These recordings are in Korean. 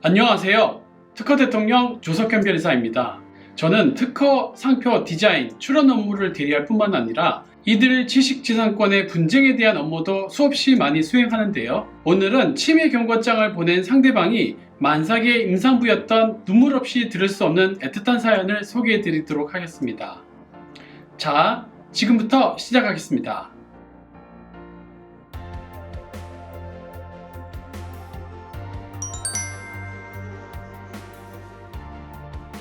안녕하세요. 특허 대통령 조석현 변호사입니다. 저는 특허, 상표, 디자인, 출원 업무를 대리할 뿐만 아니라 이들 지식재산권의 분쟁에 대한 업무도 수없이 많이 수행하는데요. 오늘은 침해 경고장을 보낸 상대방이 만삭의 임산부였던 눈물 없이 들을 수 없는 애틋한 사연을 소개해 드리도록 하겠습니다. 자, 지금부터 시작하겠습니다.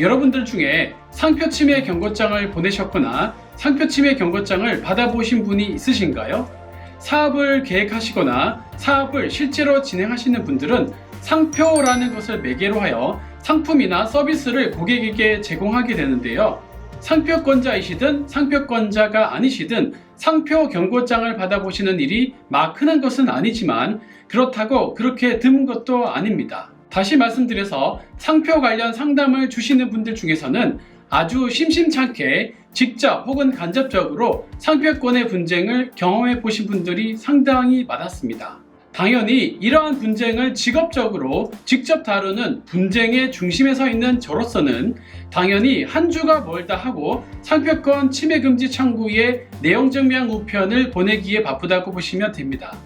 여러분들 중에 상표 침해 경고장을 보내셨거나 상표 침해 경고장을 받아보신 분이 있으신가요? 사업을 계획하시거나 사업을 실제로 진행하시는 분들은 상표라는 것을 매개로 하여 상품이나 서비스를 고객에게 제공하게 되는데요. 상표권자이시든 상표권자가 아니시든 상표 경고장을 받아보시는 일이 막 흔한 것은 아니지만 그렇다고 그렇게 드문 것도 아닙니다. 다시 말씀드려서 상표 관련 상담을 주시는 분들 중에서는 아주 심심찮게 직접 혹은 간접적으로 상표권의 분쟁을 경험해 보신 분들이 상당히 많았습니다. 당연히 이러한 분쟁을 직업적으로 직접 다루는 분쟁의 중심에 서 있는 저로서는 당연히 한 주가 멀다 하고 상표권 침해금지 청구의 내용증명 우편을 보내기에 바쁘다고 보시면 됩니다.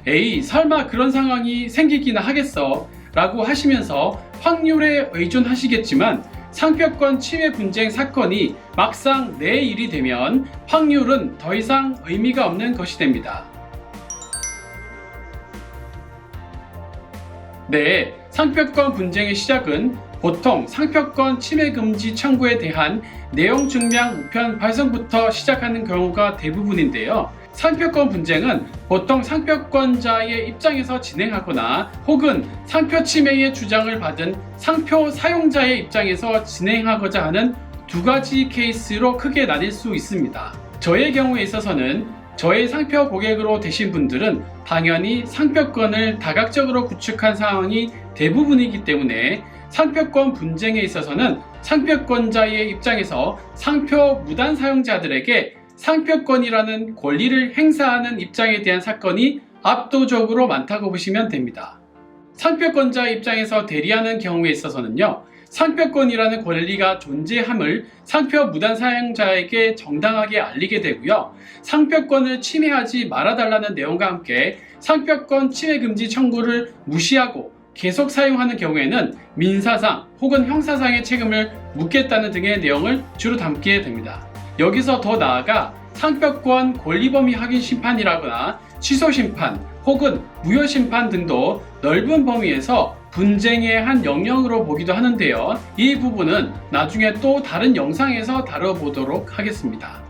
에이, 설마 그런 상황이 생기기나 하겠어 라고 하시면서 확률에 의존하시겠지만 상표권 침해 분쟁 사건이 막상 내 일이 되면 확률은 더 이상 의미가 없는 것이 됩니다. 네, 상표권 분쟁의 시작은 보통 상표권 침해 금지 청구에 대한 내용 증명 우편 발송부터 시작하는 경우가 대부분인데요. 상표권 분쟁은 보통 상표권자의 입장에서 진행하거나 혹은 상표 침해의 주장을 받은 상표 사용자의 입장에서 진행하고자 하는 두 가지 케이스로 크게 나뉠 수 있습니다. 저의 경우에 있어서는 저의 상표 고객으로 되신 분들은 당연히 상표권을 다각적으로 구축한 상황이 대부분이기 때문에 상표권 분쟁에 있어서는 상표권자의 입장에서 상표 무단 사용자들에게 상표권이라는 권리를 행사하는 입장에 대한 사건이 압도적으로 많다고 보시면 됩니다. 상표권자의 입장에서 대리하는 경우에 있어서는요, 상표권이라는 권리가 존재함을 상표 무단 사용자에게 정당하게 알리게 되고요, 상표권을 침해하지 말아달라는 내용과 함께 상표권 침해금지 청구를 무시하고 계속 사용하는 경우에는 민사상 혹은 형사상의 책임을 묻겠다는 등의 내용을 주로 담게 됩니다. 여기서 더 나아가 상표권 권리범위 확인 심판이라거나 취소 심판 혹은 무효 심판 등도 넓은 범위에서 분쟁의 한 영역으로 보기도 하는데요. 이 부분은 나중에 또 다른 영상에서 다뤄보도록 하겠습니다.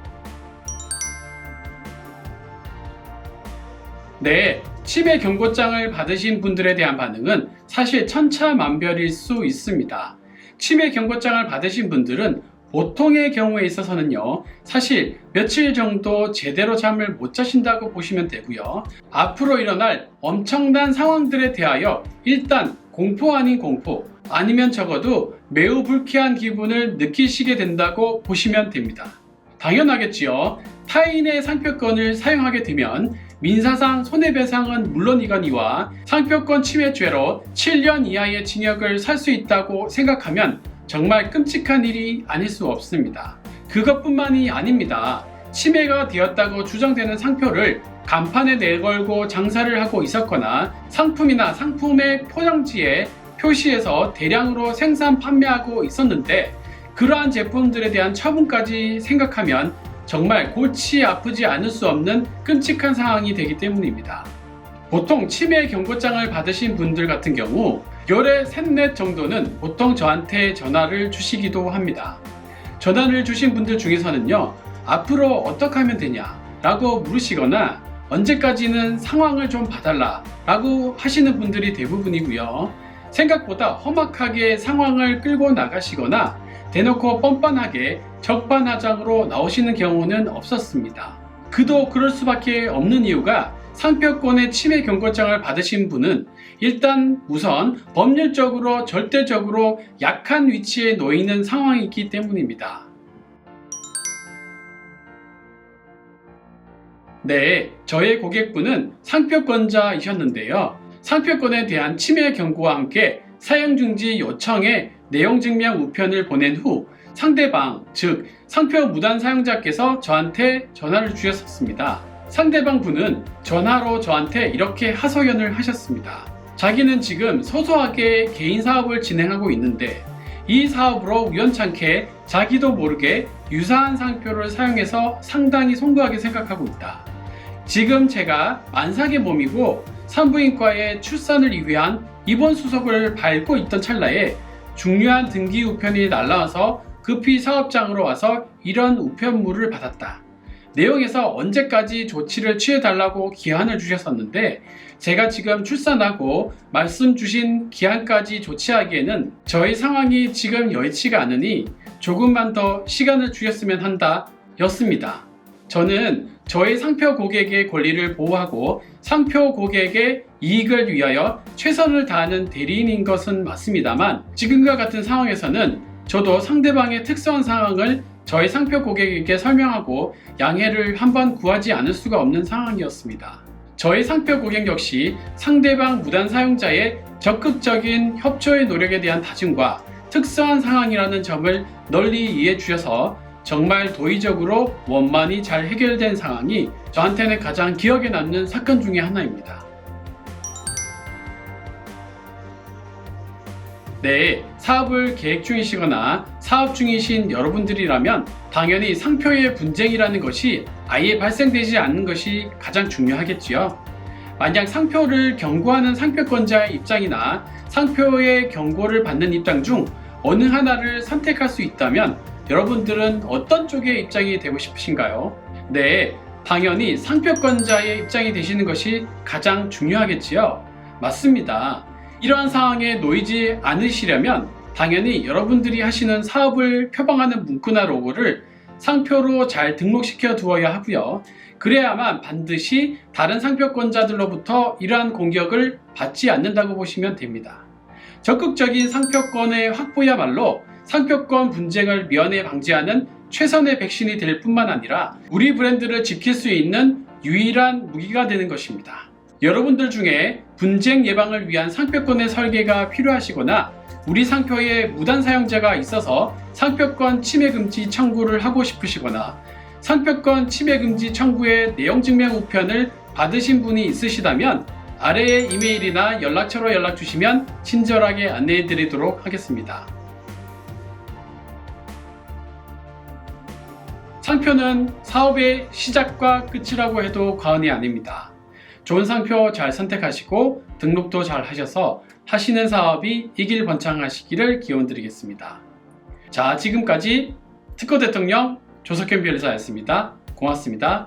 네, 침해 경고장을 받으신 분들에 대한 반응은 사실 천차만별일 수 있습니다. 침해 경고장을 받으신 분들은 보통의 경우에 있어서는요, 사실 며칠 정도 제대로 잠을 못 자신다고 보시면 되고요. 앞으로 일어날 엄청난 상황들에 대하여 일단 공포 아닌 공포, 아니면 적어도 매우 불쾌한 기분을 느끼시게 된다고 보시면 됩니다. 당연하겠지요. 타인의 상표권을 사용하게 되면 민사상 손해배상은 물론이거니와 상표권 침해죄로 7년 이하의 징역을 살 수 있다고 생각하면 정말 끔찍한 일이 아닐 수 없습니다. 그것뿐만이 아닙니다. 침해가 되었다고 추정되는 상표를 간판에 내걸고 장사를 하고 있었거나 상품이나 상품의 포장지에 표시해서 대량으로 생산 판매하고 있었는데 그러한 제품들에 대한 처분까지 생각하면 정말 골치 아프지 않을 수 없는 끔찍한 상황이 되기 때문입니다. 보통 침해 경고장을 받으신 분들 같은 경우 열에 셋넷 정도는 보통 저한테 전화를 주시기도 합니다. 전화를 주신 분들 중에서는요, 앞으로 어떻게 하면 되냐 라고 물으시거나 언제까지는 상황을 좀 봐달라 라고 하시는 분들이 대부분이고요. 생각보다 험악하게 상황을 끌고 나가시거나 대놓고 뻔뻔하게 적반하장으로 나오시는 경우는 없었습니다. 그도 그럴 수밖에 없는 이유가 상표권의 침해 경고장을 받으신 분은 일단 우선 법률적으로 절대적으로 약한 위치에 놓이는 상황이기 때문입니다. 네, 저의 고객분은 상표권자이셨는데요. 상표권에 대한 침해 경고와 함께 사용중지 요청에 내용증명 우편을 보낸 후 상대방, 즉 상표 무단 사용자께서 저한테 전화를 주셨습니다. 상대방 분은 전화로 저한테 이렇게 하소연을 하셨습니다. 자기는 지금 소소하게 개인 사업을 진행하고 있는데 이 사업으로 우연찮게 자기도 모르게 유사한 상표를 사용해서 상당히 송구하게 생각하고 있다. 지금 제가 만삭의 몸이고 산부인과에 출산을 위한 입원 수속을 밟고 있던 찰나에 중요한 등기 우편이 날라와서 급히 사업장으로 와서 이런 우편물을 받았다. 내용에서 언제까지 조치를 취해달라고 기한을 주셨었는데 제가 지금 출산하고 말씀 주신 기한까지 조치하기에는 저희 상황이 지금 여의치가 않으니 조금만 더 시간을 주셨으면 한다 였습니다. 저는 저희 상표 고객의 권리를 보호하고 상표 고객의 이익을 위하여 최선을 다하는 대리인인 것은 맞습니다만 지금과 같은 상황에서는 저도 상대방의 특수한 상황을 저희 상표 고객에게 설명하고 양해를 한번 구하지 않을 수가 없는 상황이었습니다. 저희 상표 고객 역시 상대방 무단 사용자의 적극적인 협조의 노력에 대한 다짐과 특수한 상황이라는 점을 널리 이해해 주셔서 정말 도의적으로 원만히 잘 해결된 상황이 저한테는 가장 기억에 남는 사건 중에 하나입니다. 네, 사업을 계획 중이시거나 사업 중이신 여러분들이라면 당연히 상표의 분쟁이라는 것이 아예 발생되지 않는 것이 가장 중요하겠지요. 만약 상표를 경고하는 상표권자의 입장이나 상표의 경고를 받는 입장 중 어느 하나를 선택할 수 있다면 여러분들은 어떤 쪽의 입장이 되고 싶으신가요? 네, 당연히 상표권자의 입장이 되시는 것이 가장 중요하겠지요. 맞습니다. 이러한 상황에 놓이지 않으시려면 당연히 여러분들이 하시는 사업을 표방하는 문구나 로고를 상표로 잘 등록시켜 두어야 하고요. 그래야만 반드시 다른 상표권자들로부터 이러한 공격을 받지 않는다고 보시면 됩니다. 적극적인 상표권의 확보야말로 상표권 분쟁을 미연에 방지하는 최선의 백신이 될 뿐만 아니라 우리 브랜드를 지킬 수 있는 유일한 무기가 되는 것입니다. 여러분들 중에 분쟁 예방을 위한 상표권의 설계가 필요하시거나 우리 상표에 무단 사용자가 있어서 상표권 침해 금지 청구를 하고 싶으시거나 상표권 침해 금지 청구의 내용 증명 우편을 받으신 분이 있으시다면 아래의 이메일이나 연락처로 연락 주시면 친절하게 안내해 드리도록 하겠습니다. 상표는 사업의 시작과 끝이라고 해도 과언이 아닙니다. 좋은 상표 잘 선택하시고 등록도 잘 하셔서 하시는 사업이 이길번창하시기를 기원드리겠습니다. 자, 지금까지 특허 대통령 조석현 변호사였습니다. 고맙습니다.